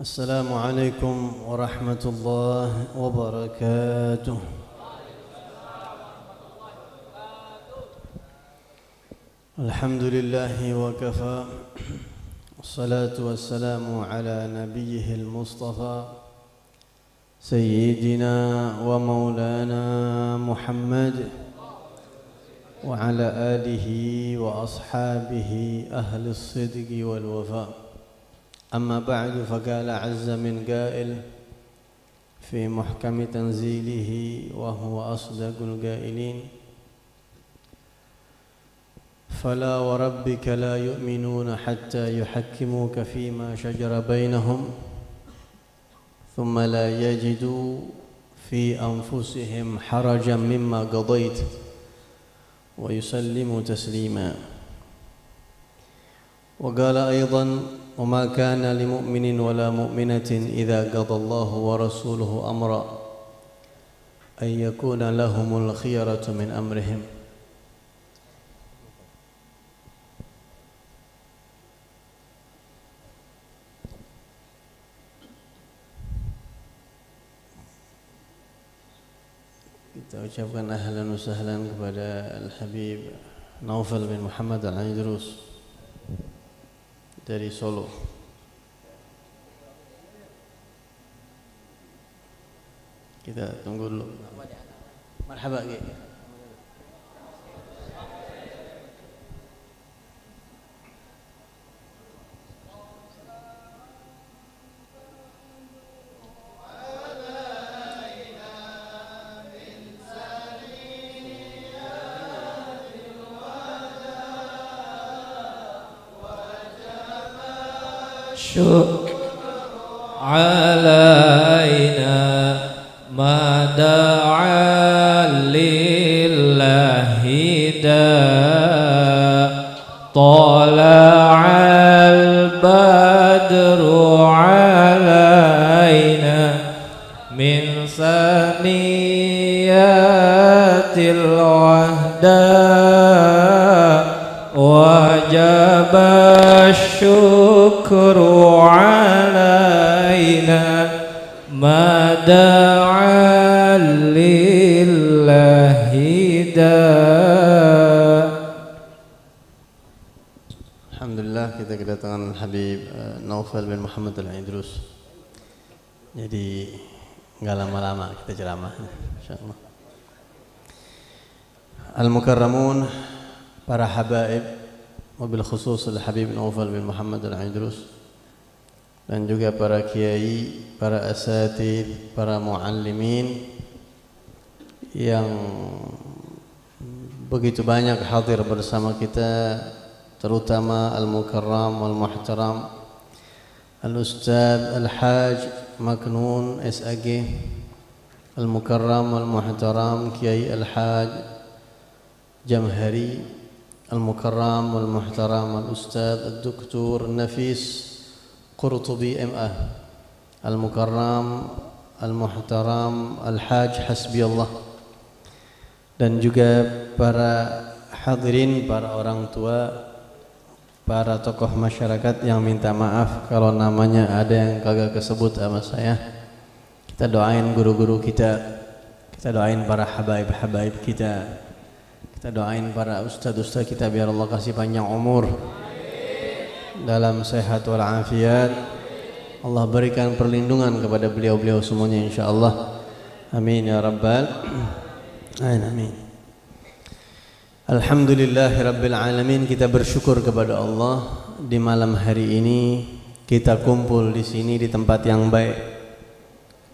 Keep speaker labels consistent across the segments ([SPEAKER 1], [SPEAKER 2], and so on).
[SPEAKER 1] السلام عليكم ورحمة الله وبركاته. الحمد لله وكفى، والصلاة والسلام على نبيه المصطفى سيدنا ومولانا محمد وعلى آله وأصحابه أهل الصدق والوفاء. أما بعد، فقال عز من قائل في محكم تنزيله وهو أصدق القائلين: فلا وربك لا يؤمنون حتى يحكموك فيما شجر بينهم ثم لا يجدوا في أنفسهم حرجا مما قضيت ويسلموا تسليما. وقال أيضا: وما كان لمؤمن ولا مؤمنة إذا قضى الله ورسوله أمرا أن يكون لهم الخيرة من أمرهم. Kita ucapkan ahlan wa sahlan kepada Al-Habib Naufal bin Muhammad Al-Aidrus dari Solo. Kita tunggu dulu. Marhaba Ki.
[SPEAKER 2] علينا ما دعا لله داء طلع البدر علينا من ثنيات الوحداء وجب الشكر علينا ما دعا لله داء.
[SPEAKER 1] Alhamdulillah, kita kedatangan Habib Naufal bin Muhammad Al-Aidrus. Jadi nggak lama-lama kita ceramah, insyaallah. Al-Mukarramun, para habaib, wabil khusus Al-Habib Naufal bin Muhammad Al-Aidrus, dan juga para kiai, para asatid, para muallimin yang begitu banyak hadir bersama kita, terutama Al-Mukarram wal-Muhtaram Al-Ustadz Al-Haj Maknun SAG, Al-Mukarram wal-Muhtaram Kiai Al-Haj Jamhari, Al-Mukarram wal-Muhtaram Al-Ustadz Al-Doktor Nafis Qurtubi MA, Al-Mukarram Al-Muhtaram Al-Haj Hasbiyallah, dan juga para hadirin, para orang tua, para tokoh masyarakat yang minta maaf kalau namanya ada yang kagak kesebut sama saya. Kita doain guru-guru kita, kita doain para habaib-habaib kita, kita doain para ustadz-ustadz kita biar Allah kasih panjang umur dalam sehat walafiat. Allah berikan perlindungan kepada beliau-beliau semuanya insyaallah. Amin ya rabbal alamin. Alhamdulillahirabbil alamin. Kita bersyukur kepada Allah di malam hari ini kita kumpul di sini di tempat yang baik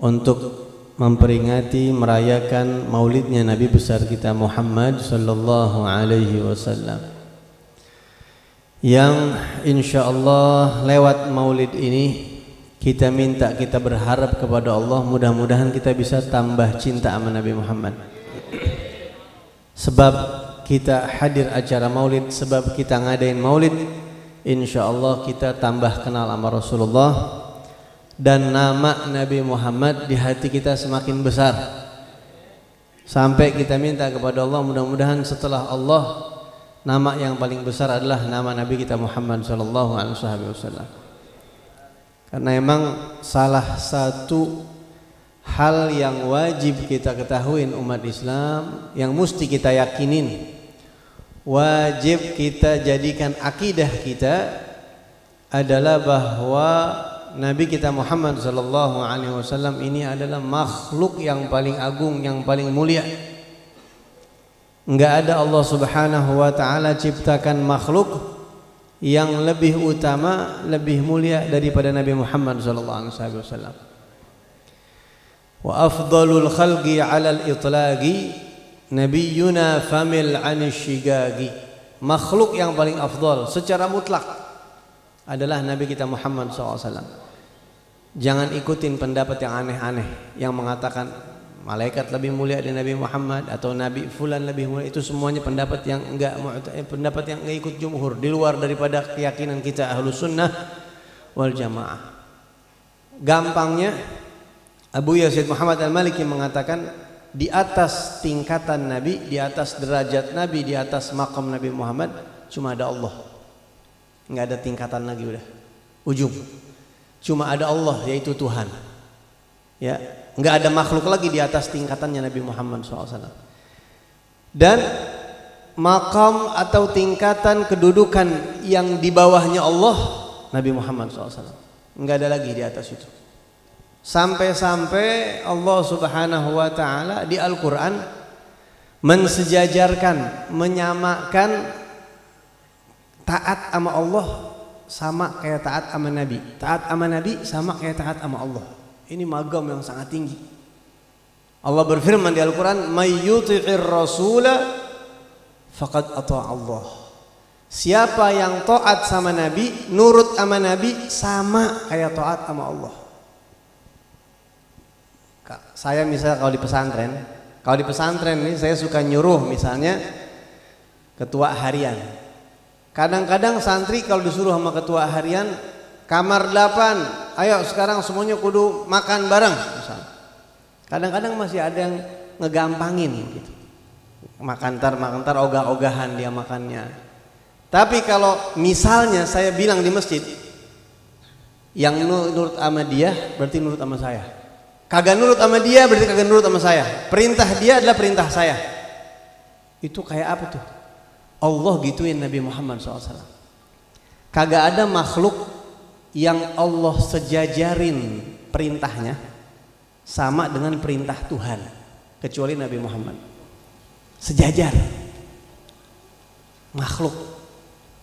[SPEAKER 1] untuk memperingati, merayakan maulidnya Nabi besar kita Muhammad sallallahu alaihi wasallam, yang insyaallah lewat maulid ini kita minta, kita berharap kepada Allah mudah-mudahan kita bisa tambah cinta sama Nabi Muhammad. Sebab kita hadir acara maulid, sebab kita ngadain maulid, insyaallah kita tambah kenal sama Rasulullah, dan nama Nabi Muhammad di hati kita semakin besar, sampai kita minta kepada Allah mudah-mudahan setelah Allah nama yang paling besar adalah nama Nabi kita Muhammad sallallahu alaihi wasallam. Karena memang salah satu hal yang wajib kita ketahui umat Islam, yang mesti kita yakinin, wajib kita jadikan akidah kita adalah bahwa Nabi kita Muhammad sallallahu alaihi wasallam ini adalah makhluk yang paling agung, yang paling mulia. Enggak ada Allah Subhanahu wa taala ciptakan makhluk yang lebih utama, lebih mulia daripada Nabi Muhammad sallallahu alaihi wasallam. Wa afdalul khalqi 'alal itlaqi nabiyyuna famil 'anil shigagi. Makhluk yang paling afdal secara mutlak adalah Nabi kita Muhammad SAW. Jangan ikutin pendapat yang aneh-aneh yang mengatakan malaikat lebih mulia dari Nabi Muhammad atau Nabi fulan lebih mulia. Itu semuanya pendapat yang enggak ikut jumhur, di luar daripada keyakinan kita Ahlus Sunnah wal Jamaah. Gampangnya Abu Yazid Muhammad Al-Maliki mengatakan di atas tingkatan Nabi, di atas derajat Nabi, di atas maqam Nabi Muhammad cuma ada Allah. Enggak ada tingkatan lagi, udah ujung. Cuma ada Allah, yaitu Tuhan. Ya, enggak ada makhluk lagi di atas tingkatannya Nabi Muhammad SAW. Dan makam atau tingkatan kedudukan yang di bawahnya Allah, Nabi Muhammad SAW. Enggak ada lagi di atas itu. Sampai-sampai Allah Subhanahu wa taala di Al-Qur'an mensejajarkan, menyamakan taat sama Allah sama kayak taat sama Nabi. Taat sama Nabi sama kayak taat sama Allah. Ini magam yang sangat tinggi. Allah berfirman di Al-Qur'an, "May yuti'ir rasula faqad ata'a Allah." Siapa yang taat sama Nabi, nurut sama Nabi, sama kayak taat sama Allah. Saya misalnya kalau di pesantren ini saya suka nyuruh misalnya ketua harian. Kadang-kadang santri kalau disuruh sama ketua harian, kamar 8, ayo sekarang semuanya kudu makan bareng misalnya. Kadang-kadang masih ada yang ngegampangin gitu. Makan tar ogah-ogahan dia makannya. Tapi kalau misalnya saya bilang di masjid, yang nurut sama dia berarti nurut sama saya. Kagak nurut sama dia berarti kagak nurut sama saya. Perintah dia adalah perintah saya. Itu kayak apa tuh? Allah gituin Nabi Muhammad SAW. Kagak ada makhluk yang Allah sejajarin perintahnya sama dengan perintah Tuhan kecuali Nabi Muhammad. Sejajar.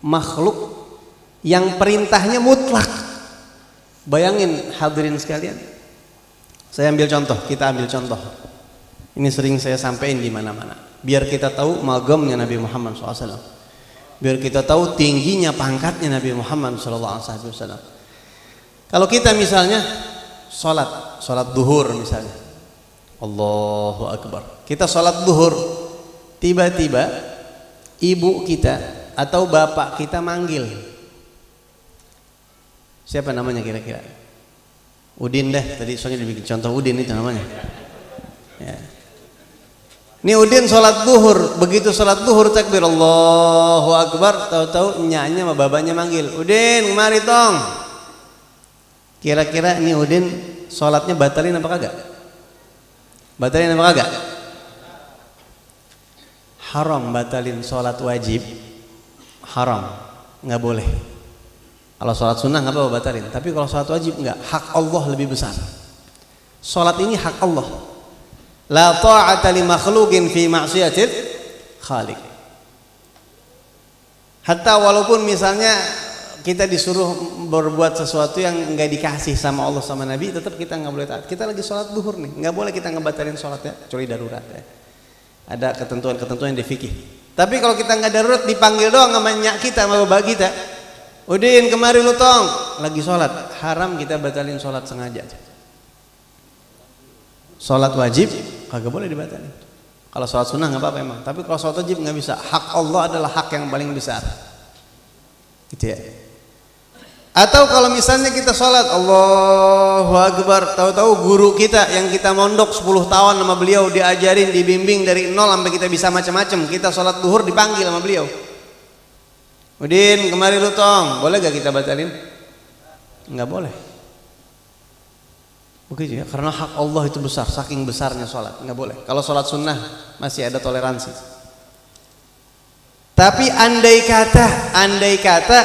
[SPEAKER 1] Makhluk yang perintahnya mutlak. Bayangin hadirin sekalian. Saya ambil contoh, kita ambil contoh. Ini sering saya sampaikan di mana-mana. Biar kita tahu magamnya Nabi Muhammad SAW. Biar kita tahu tingginya pangkatnya Nabi Muhammad SAW. Kalau kita misalnya sholat duhur misalnya, Allahu Akbar. Kita sholat duhur, tiba-tiba ibu kita atau bapak kita manggil. Siapa namanya kira-kira? Udin deh, tadi soalnya dibikin contoh Udin itu namanya. Ya. Ini Udin sholat duhur, begitu sholat duhur takbir Allahu Akbar, tahu-tahu nyanya sama babanya manggil, Udin kemari tong. Kira-kira ini Udin sholatnya batalin apa kagak? Batalin apa kagak? Haram batalin sholat wajib, haram, nggak boleh. Kalau sholat sunnah nggak apa-apa batalin, tapi kalau sholat wajib nggak. Hak Allah lebih besar. Sholat ini hak Allah. La ta'ata li makhluqin fi ma'siyatil khaliq. Hatta walaupun misalnya kita disuruh berbuat sesuatu yang enggak dikasih sama Allah sama Nabi, tetap kita enggak boleh taat. Kita lagi sholat duhur nih, enggak boleh kita ngebatalin sholatnya kecuali darurat ya. Ada ketentuan-ketentuan yang di fikih. Tapi kalau kita enggak darurat, dipanggil doang sama nyak kita sama bapak kita, Udin kemari lu tong, lagi sholat, haram kita batalin sholat sengaja. Sholat wajib kagak boleh dibatalin. Kalau sholat sunnah nggak apa-apa emang, tapi kalau sholat wajib nggak bisa. Hak Allah adalah hak yang paling besar, gitu ya. Atau kalau misalnya kita sholat Allahu Akbar, tahu-tahu guru kita yang kita mondok 10 tahun sama beliau, diajarin, dibimbing dari nol sampai kita bisa macam-macam. Kita sholat duhur dipanggil sama beliau, Udin kemari lu tong, boleh gak kita batalin? Nggak boleh. Begitu ya, karena hak Allah itu besar, saking besarnya sholat, nggak boleh. Kalau sholat sunnah masih ada toleransi. Tapi andai kata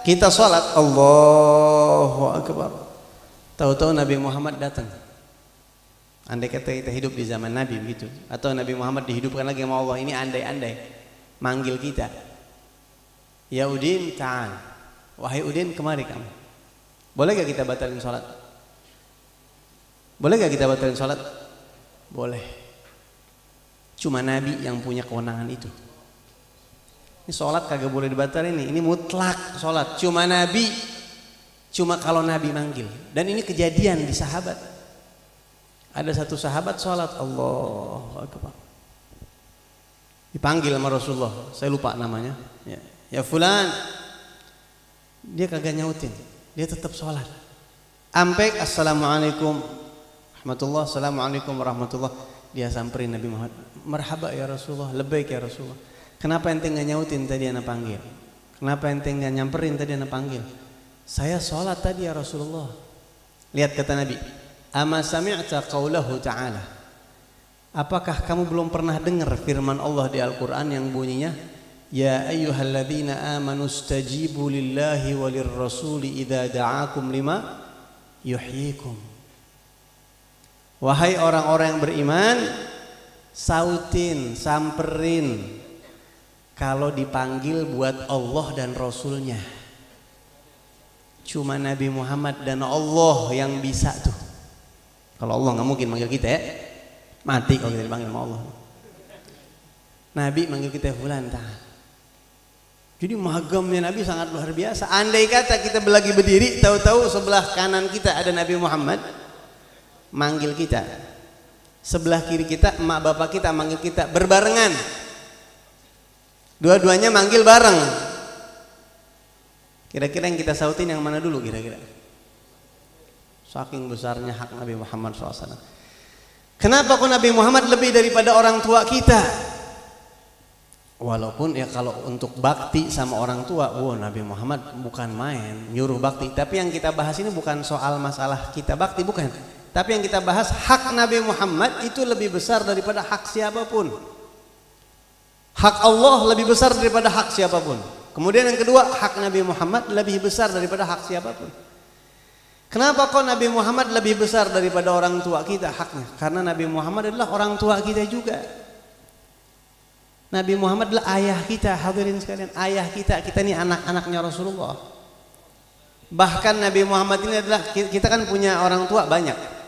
[SPEAKER 1] kita sholat Allahu Akbar, tahu-tahu Nabi Muhammad datang. Andai kata kita hidup di zaman Nabi begitu, atau Nabi Muhammad dihidupkan lagi sama Allah, ini andai manggil kita, ya Udin ta'al, wahai Udin kemari kamu. Boleh gak kita batalin sholat? Boleh gak kita batalin sholat? Boleh. Cuma Nabi yang punya kewenangan itu. Ini sholat kagak boleh dibatalin nih. Ini mutlak sholat. Cuma Nabi. Cuma kalau Nabi manggil. Dan ini kejadian di sahabat. Ada satu sahabat sholat, Allahu Akbar. Dipanggil sama Rasulullah. Saya lupa namanya. Ya fulan. Dia kagak nyautin. Dia tetap sholat. Ampe assalamualaikum rahmatullah, assalamualaikum warahmatullah. Dia samperin Nabi Muhammad, marhaba ya Rasulullah, labbaik ya Rasulullah. Kenapa ente nggak nyautin tadi anak panggil? Kenapa ente nggak nyamperin tadi anak panggil? Saya sholat tadi ya Rasulullah. Lihat kata Nabi, ama sami'ta qaulahu ta'ala. Apakah kamu belum pernah dengar firman Allah di Al-Quran yang bunyinya, ya ayyuhalladzina amanu stajibu lillahi walir rasuli idza da'akum lima yuhyikum. Wahai orang-orang yang beriman, sautin, samperin kalau dipanggil buat Allah dan Rasulnya. Cuma Nabi Muhammad dan Allah yang bisa tuh. Kalau Allah nggak mungkin manggil kita ya, mati kalau kita dipanggil sama Allah. Nabi manggil kita fulan ta'al. Jadi magamnya Nabi sangat luar biasa. Andai kata kita lagi berdiri, tahu-tahu sebelah kanan kita ada Nabi Muhammad manggil kita, sebelah kiri kita emak bapak kita manggil kita berbarengan, dua-duanya manggil bareng. Kira-kira yang kita sautin yang mana dulu kira-kira? Saking besarnya hak Nabi Muhammad SAW. Kenapa kok Nabi Muhammad lebih daripada orang tua kita? Walaupun ya kalau untuk bakti sama orang tua, Nabi Muhammad bukan main nyuruh bakti. Tapi yang kita bahas ini bukan soal masalah kita bakti, bukan. Tapi yang kita bahas hak Nabi Muhammad itu lebih besar daripada hak siapapun. Hak Allah lebih besar daripada hak siapapun. Kemudian yang kedua, hak Nabi Muhammad lebih besar daripada hak siapapun. Kenapa kok Nabi Muhammad lebih besar daripada orang tua kita haknya? Karena Nabi Muhammad adalah orang tua kita juga. Nabi Muhammad adalah ayah kita, hadirin sekalian, ayah kita. Kita ini anak-anaknya Rasulullah. Bahkan Nabi Muhammad ini adalah, kita kan punya orang tua banyak.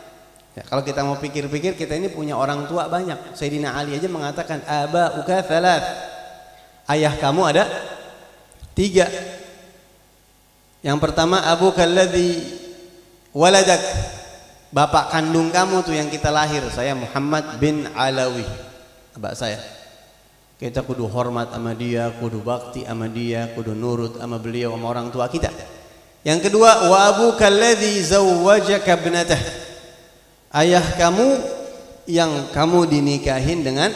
[SPEAKER 1] Ya, kalau kita mau pikir-pikir, kita ini punya orang tua banyak. Sayyidina Ali aja mengatakan aba'uka thalath. Ayah kamu ada 3. Yang pertama abuka alladhi waladak. Bapak kandung kamu tuh yang kita lahir. Saya Muhammad bin Alawi, abah saya. Kita kudu hormat sama dia, kudu bakti sama dia, kudu nurut sama beliau, sama orang tua kita. Yang kedua, wa abuka alladhi zawwajaka ibnatah. Ayah kamu yang kamu dinikahin dengan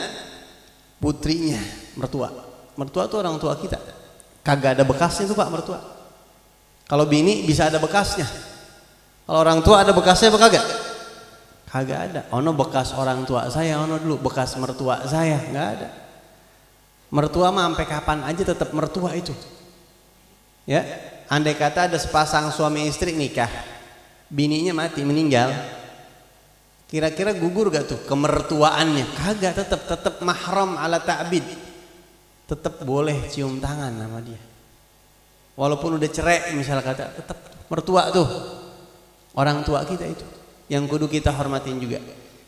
[SPEAKER 1] putrinya, mertua. Mertua itu orang tua kita. Kagak ada bekasnya tuh Pak mertua. Kalau bini bisa ada bekasnya. Kalau orang tua ada bekasnya apa kagak? Kagak ada. Ono bekas orang tua saya, ono dulu bekas mertua saya, nggak ada. Mertua mah sampai kapan aja tetap mertua itu. Ya, andai kata ada sepasang suami istri nikah, bininya mati meninggal, kira-kira gugur gak tuh kemertuaannya? Kagak, tetap mahram ala ta'bid, tetap boleh cium tangan sama dia. Walaupun udah cerai misal kata, tetap mertua tuh, orang tua kita itu yang kudu kita hormatin juga.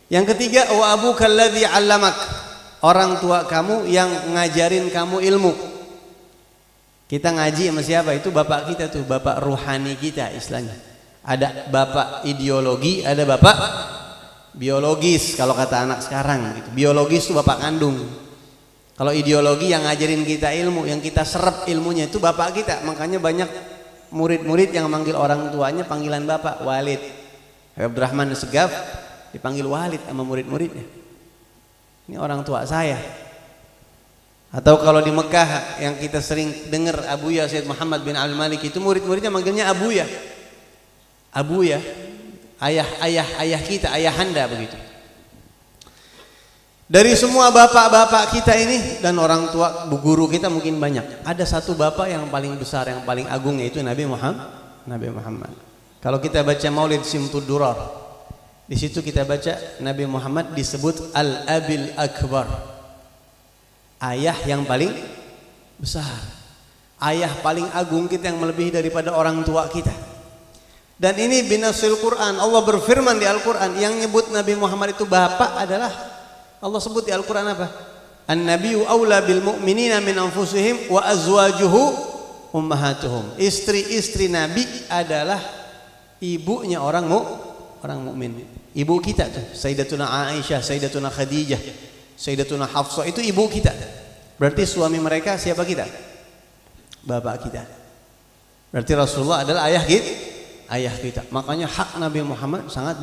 [SPEAKER 1] Yang ketiga, wa abuka alladhi 'allamak. Orang tua kamu yang ngajarin kamu ilmu. Kita ngaji sama siapa? Itu bapak kita tuh, bapak ruhani kita istilahnya. Ada bapak ideologi, ada bapak biologis kalau kata anak sekarang gitu. Biologis itu bapak kandung. Kalau ideologi yang ngajarin kita ilmu, yang kita serap ilmunya itu bapak kita. Makanya banyak murid-murid yang manggil orang tuanya panggilan bapak, Walid. Abdurrahman Segaf dipanggil Walid sama murid-muridnya. Ini orang tua saya. Atau kalau di Mekah yang kita sering dengar Abuya Sayyid Muhammad bin Al Malik itu murid-muridnya manggilnya Abuya. Abuya. ayah kita, ayahanda begitu. Dari semua bapak-bapak kita ini dan orang tua, bu guru kita mungkin banyak. Ada satu bapak yang paling besar, yang paling agung, yaitu Nabi Muhammad. Kalau kita baca Maulid Simtud Durar, di situ kita baca Nabi Muhammad disebut Al-Abil Akbar, ayah yang paling besar, ayah paling agung kita, yang melebihi daripada orang tua kita. Dan ini binasil Quran, Allah berfirman di Al-Quran, yang nyebut Nabi Muhammad itu bapak adalah Allah sebut di Al-Quran apa? An-nabiyyu aula bil mu'minina min anfusihim wa azwajuhu ummahatuhum. Istri-istri Nabi adalah ibunya orang mukmin. Ibu kita tuh, Sayyidatuna Aisyah, Sayyidatuna Khadijah, Sayyidatuna Hafsah, itu ibu kita. Berarti suami mereka siapa kita? Bapak kita. Berarti Rasulullah adalah ayah kita. Makanya hak Nabi Muhammad sangat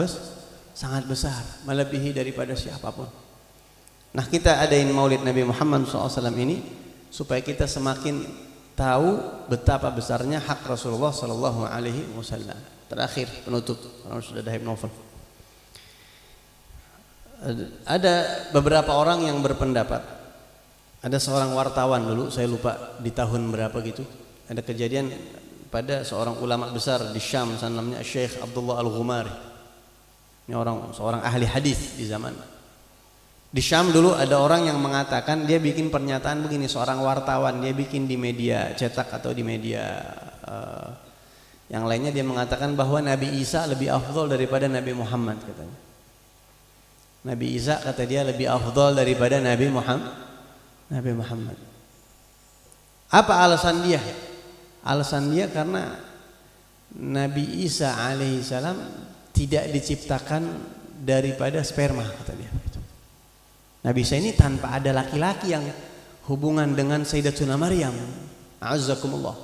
[SPEAKER 1] besar, melebihi daripada siapapun. Nah, kita adain Maulid Nabi Muhammad SAW ini supaya kita semakin tahu betapa besarnya hak Rasulullah SAW. Terakhir penutup, karena sudah ada novel. Ada beberapa orang yang berpendapat. Ada seorang wartawan dulu, saya lupa di tahun berapa gitu. Ada kejadian pada seorang ulama besar di Syam, namanya Syekh Abdullah Al-Ghumari. Ini seorang ahli hadis di zaman. Di Syam dulu ada orang yang mengatakan, dia bikin pernyataan begini, seorang wartawan, dia bikin di media cetak atau di media yang lainnya, dia mengatakan bahwa Nabi Isa lebih afdol daripada Nabi Muhammad, katanya. Nabi Isa, kata dia, lebih afdol daripada Nabi Muhammad. Apa alasan dia? Alasan dia karena Nabi Isa alaihissalam tidak diciptakan daripada sperma, kata dia. Nabi Isa ini tanpa ada laki-laki yang hubungan dengan Sayyidatuna Maryam, a'azzakumullah.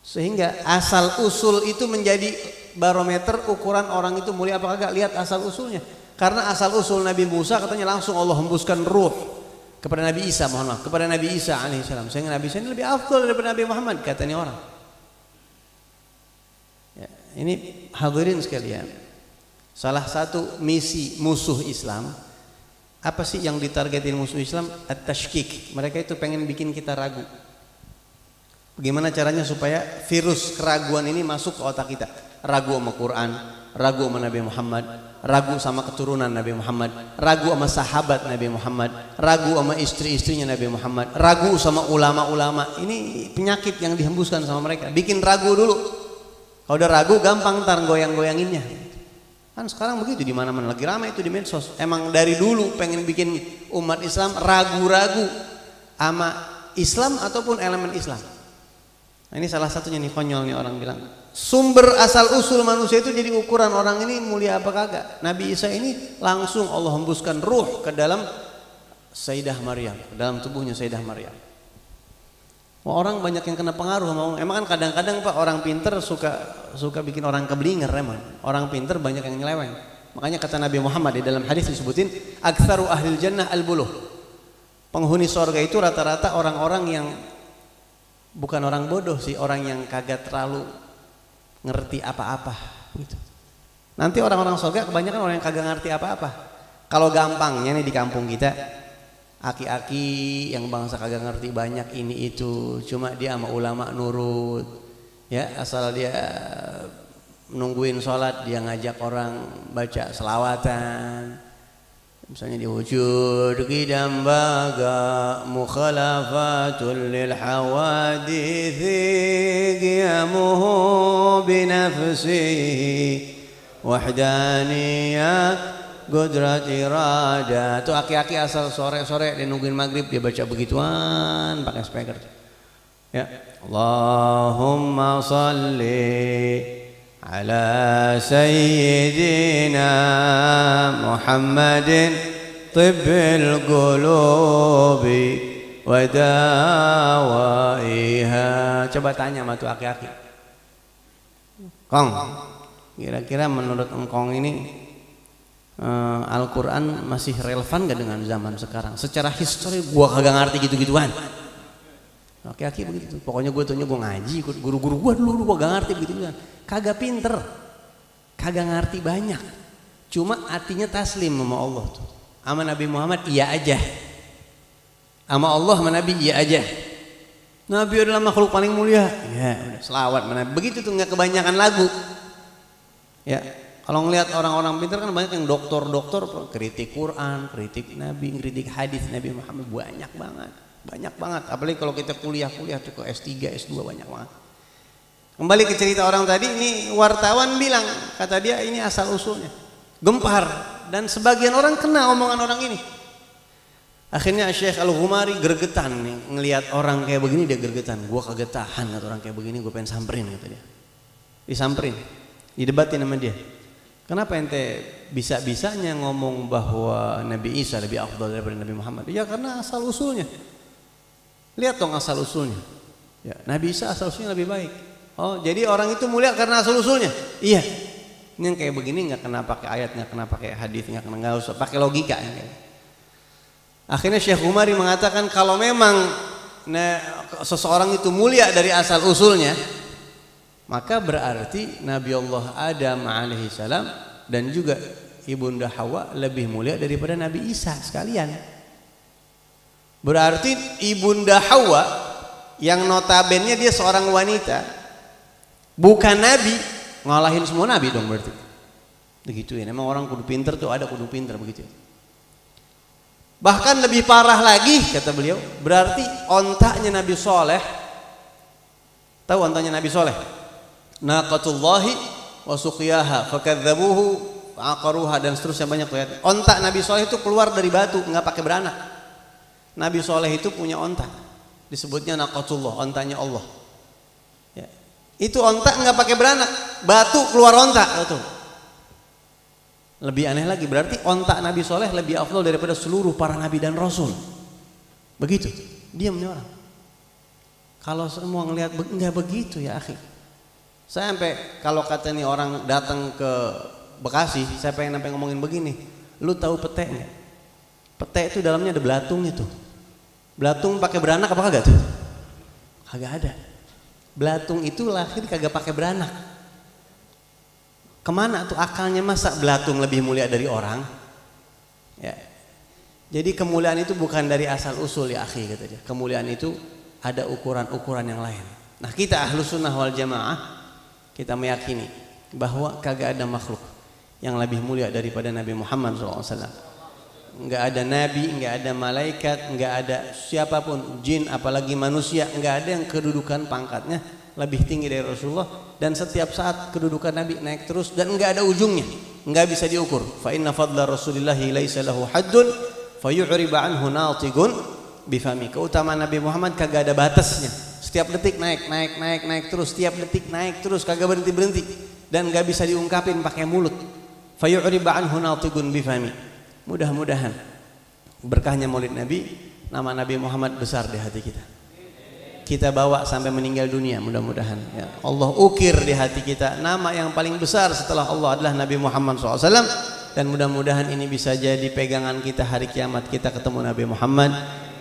[SPEAKER 1] Sehingga asal usul itu menjadi barometer ukuran orang itu mulia apa kagak, lihat asal usulnya. Karena asal usul Nabi Musa katanya langsung Allah hembuskan ruh kepada Nabi Isa, kepada Nabi Isa alaihissalam. Sehingga Nabi Isa ini lebih afdal daripada Nabi Muhammad, katanya orang. Ya, ini hadirin sekalian, salah satu misi musuh Islam. Apa sih yang ditargetin musuh Islam? At-tashkik. Mereka itu pengen bikin kita ragu. Bagaimana caranya supaya virus keraguan ini masuk ke otak kita? Ragu sama Quran, ragu sama Nabi Muhammad, ragu sama keturunan Nabi Muhammad, ragu sama sahabat Nabi Muhammad, ragu sama istri-istrinya Nabi Muhammad, ragu sama ulama-ulama. Ini penyakit yang dihembuskan sama mereka. Bikin ragu dulu. Kalau udah ragu gampang ntar goyang-goyanginnya. Kan sekarang begitu, di mana-mana lagi ramai itu di medsos. Emang dari dulu pengen bikin umat Islam ragu-ragu sama Islam ataupun elemen Islam. Nah, ini salah satunya nih, konyol nih orang bilang. Sumber asal usul manusia itu jadi ukuran orang ini mulia apa kagak. Nabi Isa ini langsung Allah hembuskan ruh ke dalam Sayyidah Maryam, ke dalam tubuhnya Sayyidah Maryam. Orang banyak yang kena pengaruh sama. Emang kan kadang-kadang Pak, orang pinter suka bikin orang keblinger emang. Orang pinter banyak yang nyeleweng. Makanya kata Nabi Muhammad di dalam hadis disebutin, aktsaru ahlil jannah al-buluh. Penghuni surga itu rata-rata orang-orang yang bukan orang bodoh sih, orang yang kagak terlalu ngerti apa-apa gitu. Nanti orang-orang surga kebanyakan orang yang kagak ngerti apa-apa. Kalau gampangnya nih di kampung kita, aki-aki yang bangsa kagak ngerti banyak ini itu, cuma dia sama ulama nurut, ya asal dia nungguin sholat dia ngajak orang baca selawatan, misalnya di wujud qidam baga mukhalafatul lil hawadithi qiyamuhu binafsihi wahdaniyah Qudrat irada. Tuh aki-aki asal sore-sore dia nungguin maghrib dia baca begituan pakai speaker. Ya, Allahumma salli ala sayyidina Muhammadin tibbil qulubi wa dawaiha. Coba tanya sama tuh aki-aki. Kong, kira-kira menurut engkong ini Al-Quran masih relevan gak dengan zaman sekarang? Secara histori gua kagak ngerti gitu-gituan. Aki-aki begitu. Pokoknya gue tuhnya gue ngaji ikut guru-guru gue dulu gua gak ngerti begitu-gituan. Kagak pinter. kagak ngerti banyak. Cuma artinya taslim sama Allah tuh. Sama Nabi Muhammad iya aja. Sama Allah sama Nabi iya aja. Nabi adalah makhluk paling mulia. Ya, udah selawat sama Nabi. Begitu tuh, nggak kebanyakan lagu. Ya, kalau ngelihat orang-orang pintar kan banyak yang doktor-doktor kritik Quran, kritik Nabi, kritik hadis Nabi Muhammad, banyak banget. Apalagi kalau kita kuliah tuh ke S3, S2 banyak banget. Kembali ke cerita orang tadi, ini wartawan bilang, kata dia ini asal usulnya. Gempar, dan sebagian orang kena omongan orang ini. Akhirnya Syekh Al-Ghumari gergetan nih, ngelihat orang kayak begini dia gergetan. Gua kagak tahan kata orang kayak begini, gue pengen samperin kata dia. Disamperin, didebatin sama dia. Kenapa ente bisa-bisanya ngomong bahwa Nabi Isa lebih afdal daripada Nabi Muhammad? Ya karena asal usulnya. Lihat dong asal usulnya. Ya, Nabi Isa asal usulnya lebih baik. Oh, jadi orang itu mulia karena asal usulnya? Iya. Ini yang kayak begini nggak kena pakai ayat, nggak kena pakai hadis, nggak usah pakai logika. Akhirnya Syekh Umari mengatakan kalau memang seseorang itu mulia dari asal usulnya, maka berarti Nabi Allah Adam alaihissalam dan juga Ibunda Hawa lebih mulia daripada Nabi Isa sekalian. Berarti Ibunda Hawa yang notabene dia seorang wanita, bukan Nabi, ngalahin semua Nabi dong berarti. Begitu ya, memang orang kudu pinter tuh, ada kudu pinter begitu. Bahkan lebih parah lagi kata beliau, berarti ontaknya Nabi Soleh, tahu ontanya Nabi Soleh? Naqatullahi wa suqiyaha fakadzabuhu fa'aqaruha dan seterusnya banyak tuh ya. Ontak Nabi Soleh itu keluar dari batu, nggak pakai beranak. Nabi Soleh itu punya ontak, disebutnya naqatullah, ontanya Allah. Ya. Itu ontak nggak pakai beranak, batu keluar ontak tuh. Lebih aneh lagi, berarti ontak Nabi Soleh lebih afdal daripada seluruh para nabi dan rasul. Begitu, diamnya orang. Kalau semua ngelihat nggak begitu ya akhi. Saya sampai kalau kata nih orang datang ke Bekasi, saya pengen sampai ngomongin begini. Lu tahu pete nggak? Pete itu dalamnya ada belatungnya tuh. Belatung pakai beranak apa kagak tuh? Kagak ada. Belatung itu lahir kagak pakai beranak. Kemana tuh akalnya, masa belatung lebih mulia dari orang? Ya. Jadi kemuliaan itu bukan dari asal usul ya akhi kata dia. Kemuliaan itu ada ukuran-ukuran yang lain. Nah kita Ahlus Sunnah wal Jamaah, kita meyakini bahwa kagak ada makhluk yang lebih mulia daripada Nabi Muhammad SAW. Enggak ada nabi, enggak ada malaikat, enggak ada siapapun, jin apalagi manusia, enggak ada yang kedudukan pangkatnya lebih tinggi dari Rasulullah, dan setiap saat kedudukan Nabi naik terus dan enggak ada ujungnya, enggak bisa diukur. Fa inna fadla Rasulillahi laisa lahu haddun fayu'riba anhu natigun bifami. Keutamaan Nabi Muhammad kagak ada batasnya. Setiap detik naik terus, setiap detik naik terus, kagak berhenti dan enggak bisa diungkapin pakai mulut. Fayu'riba anhu natigun bifami. Mudah-mudahan berkahnya Maulid Nabi, nama Nabi Muhammad besar di hati kita. Kita bawa sampai meninggal dunia, mudah-mudahan ya. Allah ukir di hati kita nama yang paling besar setelah Allah adalah Nabi Muhammad SAW, dan mudah-mudahan ini bisa jadi pegangan kita hari kiamat, kita ketemu Nabi Muhammad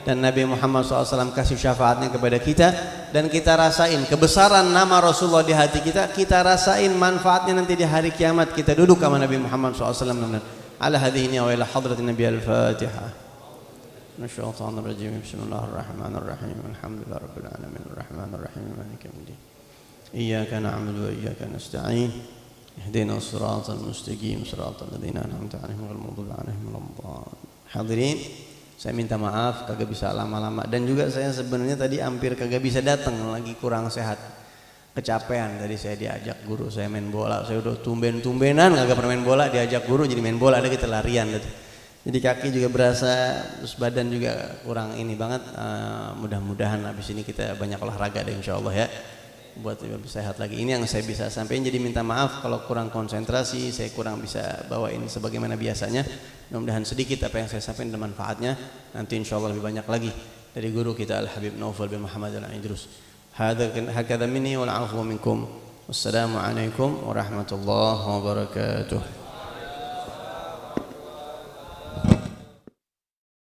[SPEAKER 1] dan Nabi Muhammad SAW kasih syafaatnya kepada kita, dan kita rasain kebesaran nama Rasulullah di hati kita, kita rasain manfaatnya nanti di hari kiamat kita duduk sama Nabi Muhammad SAW. Ala hadhihi wa ila hadratin Nabi al-Fatihah. الشيطان الرجيم بسم الله الرحمن الرحيم الحمد لله رب العالمين الرحمن الرحيم مالك يوم الدين إياك نعبد وإياك نستعين اهدنا الصراط المستقيم صراط الذين أنعمت عليهم غير المغضوب عليهم ولا الضالين. Hadirin, saya minta maaf kagak bisa lama-lama, dan juga saya sebenarnya tadi hampir kagak bisa datang, lagi kurang sehat, kecapean. Tadi saya diajak guru saya main bola, saya udah tumben-tumbenan kagak pernah main bola, diajak guru jadi main bola, ada kita larian gitu. Jadi kaki juga berasa, terus badan juga kurang ini banget. Mudah-mudahan habis ini kita banyak olahraga deh insyaallah ya, buat lebih sehat lagi. Ini yang saya bisa sampaikan, jadi minta maaf kalau kurang konsentrasi, saya kurang bisa bawain sebagaimana biasanya. Mudah-mudahan sedikit apa yang saya sampaikan ada manfaatnya. Nanti insyaallah lebih banyak lagi dari guru kita Al-Habib Naufal bin Muhammad Al-Idrus. Hakadha minni wal 'afwu minkum. Wassalamualaikum warahmatullahi wabarakatuh.